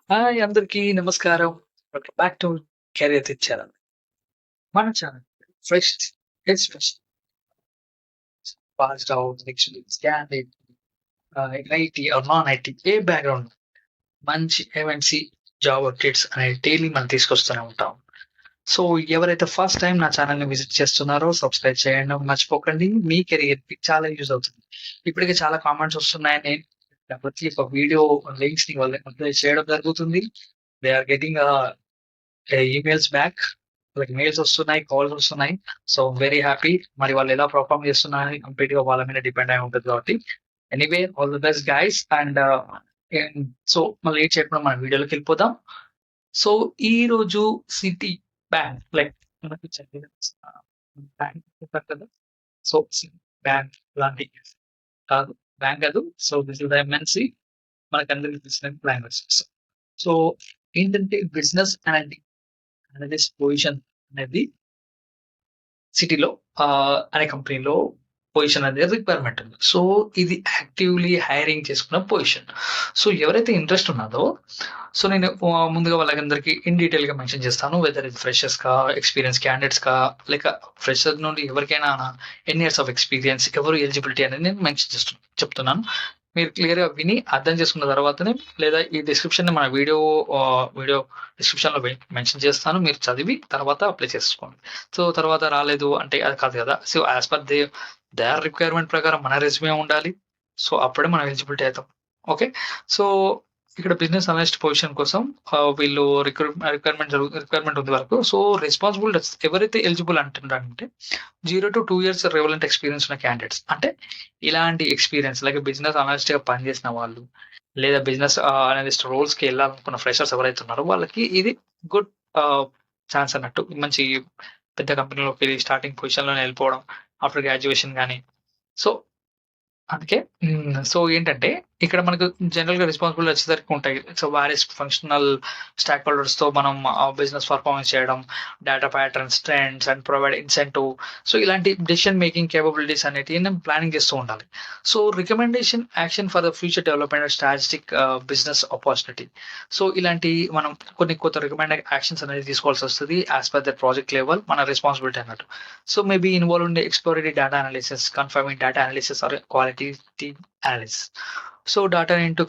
Hi అందరికీ నమస్కారం. Welcome back to career tip channel. మన channel fresh fresh passed out next candidate IT or non IT ఏ background మంచి MNC job updates అనేవి daily మనం తీసుకొస్తూనే ఉంటాం. సో ఎవరైతే ఫస్ట్ టైమ్ నా ఛానల్‌ని విజిట్ చేస్తున్నారో సబ్స్క్రైబ్ చేయడం మర్చిపోకండి. మీ కెరియర్‌కి చాలా యూజ్ అవుతుంది. ఇప్పటికే చాలా కామెంట్స్ వస్తున్నాయి. నేను ప్రతి ఒక్క వీడియో లింక్స్‌ని వాళ్ళకి అప్లై చేయడం జరుగుతుంది. They are getting emails back. వాళ్ళకి మెయిల్స్ వస్తున్నాయి, కాల్స్ వస్తున్నాయి. So very happy. మరి వాళ్ళు ఎలా పెర్ఫార్మ్ చేస్తున్నారని కంప్లీట్‌గా వాళ్ళ మీద డిపెండ్ అయి ఉంటది కాబట్టి. Anyway all the best guys and so మళ్ళీ లేట్ చేయకుండా మన వీడియోలోకెళ్ళిపోదాం. సో ఈరోజు సిటీ బ్యాంక్ లైక్ మనకి బ్యాంక్ చెప్పారు కదా! సో బ్యాంక్ లాంటి కాదు. బ్యాంక్ కాదు. So this is the MNC మనకందరికి తెలిసిన లాంగ్వేజెస్. సో ఏంటంటే బిజినెస్ అనలిస్ట్ పొజిషన్ అనేది సిటీలో అనే కంపెనీలో పొజిషన్ అనేది రిక్వైర్మెంట్ ఉంది. సో ఇది యాక్టివ్‌లీ హైరింగ్ చేసుకున్న పొజిషన్. సో ఎవరైతే ఇంట్రెస్ట్ ఉన్నదో సో నేను ముందుగా వాళ్ళకందరికి ఇన్ డీటెయిల్‌గా మెన్షన్ చేస్తాను. వెదర్ ఇది ఫ్రెషర్స్‌కా, ఎక్స్‌పీరియన్స్ క్యాండిడేట్స్‌కా లేక ఫ్రెషర్ నుండి ఎవరికైనా ఎన్ని ఇయర్స్ ఆఫ్ ఎక్స్‌పీరియన్స్ ఎవరు ఎలిజిబిలిటీ అనేది నేను మెన్షన్ చెప్తున్నాను. మీరు క్లియర్‌గా విని అర్థం చేసుకున్న తర్వాతనే లేదా ఈ డిస్క్రిప్షన్‌ని మన వీడియో డిస్క్రిప్షన్‌లో మెన్షన్ చేస్తాను. మీరు చదివి తర్వాత అప్లై చేసుకోండి. సో తర్వాత రాలేదు అంటే అది కాదు కదా! So as per their requirement ప్రకారం మన రెజ్యూమే ఉండాలి. సో అప్పుడే మనం ఎలిజిబిలిటీ అయితాం. ఓకే. సో ఇక్కడ బిజినెస్ అనలిస్ట్ పొజిషన్ కోసం వీళ్ళు రిక్వైర్మెంట్ ఉంది వరకు. సో రెస్పాన్సిబిలిటీస్ ఎవరైతే ఎలిజిబుల్ అంటున్నారంటే 0-2 ఇయర్స్ రిలవెంట్ ఎక్స్‌పీరియన్స్ ఉన్న క్యాండిడేట్స్. అంటే ఇలాంటి ఎక్స్‌పీరియన్స్ లైక్ బిజినెస్ అనలిస్ట్‌గా పనిచేసిన వాళ్ళు, లేదా బిజినెస్ అనలిస్ట్ రోల్స్‌కి ఎళ్ళాలనుకున్న ఫ్రెషర్స్ ఎవరైతే ఉన్నారో వాళ్ళకి ఇది గుడ్ ఛాన్స్ అన్నట్టు. మంచి పెద్ద కంపెనీలోకెళ్ళి స్టార్టింగ్ పొజిషన్‌లోనే ఎళ్ళిపోవడం ఆఫ్టర్ గ్రాడ్యుయేషన్ గాని. సో అందుకే సో ఏంటంటే, ఇక్కడ మనకు జనరల్‌గా రెస్పాన్సిబిలిటీ వచ్చేసరికి ఉంటాయి. సో, వారియస్ ఫంక్షనల్ స్టాక్ హోల్డర్స్‌తో మనం బిజినెస్ పెర్ఫార్మన్స్ చేయడం, data patterns, trends and provide incentive. So, ఇలాంటి డెసిషన్ మేకింగ్ కేపబిలిటీస్ అనేటివి మనం ప్లానింగ్ చేస్తూ ఉండాలి. So, recommendation action for the future development of strategic business opportunity. So, ఇలాంటి మనం కొన్ని కొత్త రికమెండెడ్ యాక్షన్స్ అనేది తీసుకోవాల్సొస్తది. As per the project level మన రెస్పాన్సిబిలిటీ అన్నట్టు. So maybe involved in the exploratory data analysis, confirming data analysis or qualitative analysis. So data into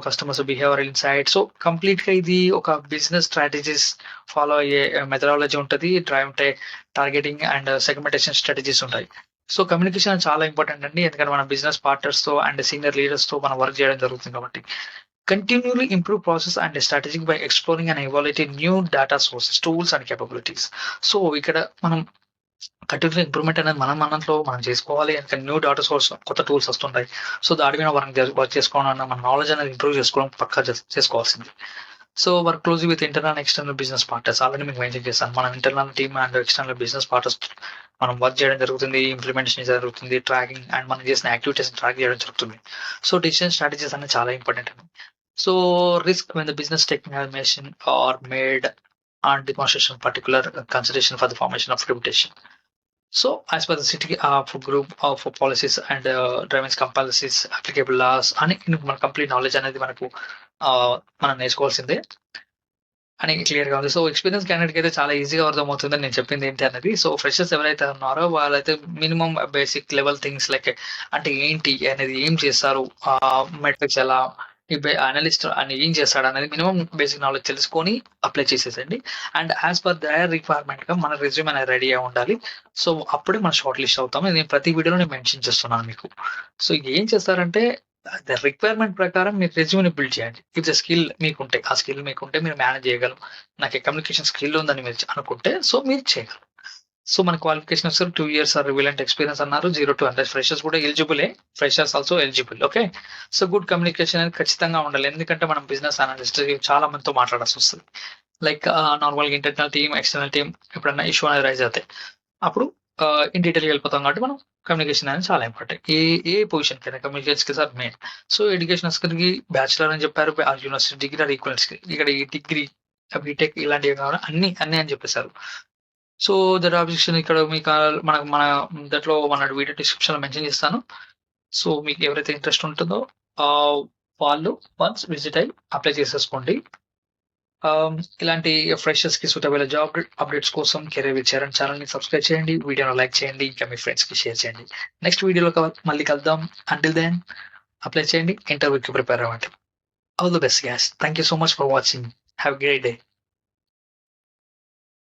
customers behavioural insight. So కంప్లీట్‌గా ఇది ఒక బిజినెస్ స్ట్రాటజీస్ ఫాలో అయ్యే methodology ఉంటది. అంటే targeting and segmentation strategies ఉంటాయి. So communication చాలా important అండి. ఎందుకంటే మన బిజినెస్ పార్ట్నర్స్‌తో అండ్ సీనియర్ లీడర్స్‌తో మనం వర్క్ చేయడం జరుగుతుంది కాబట్టి. కంటిన్యూally improve process and strategic by exploring and evaluating new data sources, tools and capabilities. So ఇక్కడ మనం కంటిన్యూయస్ ఇంప్రూవ్‌మెంట్ అనేది మనం చేసుకోవాలి. ఇంకా న్యూ డాటా సోర్స్ కొత్త టూల్స్ వస్తుంటాయి. సో దాని మీద మనం వర్క్ చేసుకోవాలన్నా మన నాలెడ్జ్ అనేది ఇంప్రూవ్ చేసుకోవడం పక్కా చేసుకోవాల్సింది. So work closely with internal and external business partners already మీకు మెన్షన్ చేశాను. మనం internal team and external business partners మనం వర్క్ చేయడం జరుగుతుంది. ఇంప్లిమెంటేషన్ జరుగుతుంది. ట్రాకింగ్ అండ్ మనం చేసిన యాక్టివిటీస్‌ని ట్రాక్ చేయడం జరుగుతుంది. సో డిసిషన్ స్ట్రాటజీస్ అనేది చాలా ఇంపార్టెంట్ అండి. So risk when the business technology are made on demonstration particular consideration for the formation of reputation. So as per the city group of policies and driving policies, applicable laws అని మన complete knowledge అనేది మనం నేర్చుకోవాల్సిందే అని క్లియర్‌గా ఉంది. So experience క్యాండిడేట్‌కి అయితే చాలా ఈజీగా అర్థమవుతుందని నేను చెప్పింది ఏంటి అన్నది. సో ఫ్రెషర్స్ ఎవరైతే ఉన్నారో వాళ్ళైతే minimum basic level things like అంటే ఏంటి అనేది ఏం చేస్తారు? మెట్రిక్స్ ఎలా అనలిస్ట్ అని ఏం చేస్తాడనేది మినిమమ్ బేసిక్ నాలెడ్జ్ తెలుసుకొని అప్లై చేసేసేయండి. అండ్ యాస్ పర్ దేర్ రిక్వైర్మెంట్‌గా మన రెజ్యూమ్ అనేది రెడీ అయ్యి ఉండాలి. సో అప్పుడే మనం షార్ట్ లిస్ట్ అవుతాము. నేను ప్రతి వీడియోలో నేను మెన్షన్ చేస్తున్నాను మీకు. సో ఏం చేస్తారంటే ద రిక్వైర్మెంట్ ప్రకారం మీరు రెజ్యూమ్‌ని బిల్డ్ చేయండి. ఇఫ్ ద స్కిల్ మీకుంటే, ఆ స్కిల్ మీకుంటే మీరు మేనేజ్ చేయగలరు. నాకు కమ్యూనికేషన్ స్కిల్ ఉందని మీరు అనుకుంటే సో మీరు చేయగలరు. సో మన క్వాలిఫికేషన్ వచ్చేసరికి 2 ఇయర్స్ రిలవెంట్ ఎక్స్‌పీరియన్స్ అన్నారు. 0-100 ఫ్రెషర్స్ కూడా ఎలిజిబులే. Freshers also eligible. Okay. So good communication అనేది ఖచ్చితంగా ఉండాలి. ఎందుకంటే మనం బిజినెస్ అనలిస్ట్ చాలా మందితో మాట్లాడాల్సొస్తది. లైక్ నార్మల్‌గా ఇంటర్నల్ టీమ్, ఎక్స్‌టర్నల్ టీమ్ ఎప్పుడన్నా ఇష్యూ అనేది రైజ్ అవుతాయి. అప్పుడు ఇన్ డీటెయిల్‌గా వెళ్ళిపోతాం కాబట్టి మనం కమ్యూనికేషన్ అనేది చాలా ఇంపార్టెంట్. ఏ ఏ పొజిషన్‌కైనా communication skills are main. So education స్కిల్‌కి బ్యాచిలర్ అని చెప్పారు. యూనివర్సిటీ డిగ్రీ ఆర్ ఈక్వలెంట్స్‌కి. ఇక్కడ ఈ డిగ్రీ, బీటెక్ ఇలాంటివి కావాలి అన్నీ అని చెప్పేసారు. సో ద జాబ్ డిస్క్రిప్షన్ ఇక్కడ మీకు మన దాంట్లో మన వీడియో డిస్క్రిప్షన్‌లో మెన్షన్ చేస్తాను. సో మీకు ఎవరైతే ఇంట్రెస్ట్ ఉంటుందో వాళ్ళు వన్స్ విజిట్ అయ్యి అప్లై చేసేసుకోండి. ఇలాంటి ఫ్రెషర్స్‌కి సూటబుల్ జాబ్ అప్డేట్స్ కోసం కెరీర్ విత్ చరణ్ ఛానెల్‌ని సబ్స్క్రైబ్ చేయండి. వీడియోని లైక్ చేయండి. ఇంకా మీ ఫ్రెండ్స్‌కి షేర్ చేయండి. నెక్స్ట్ వీడియోలో మళ్ళీ కలుద్దాం. అంటిల్ దెన్ అప్లై చేయండి. ఇంటర్వ్యూకి ప్రిపేర్ అవ్వండి. All the best guys. Thank you so much for watching. Have a great day.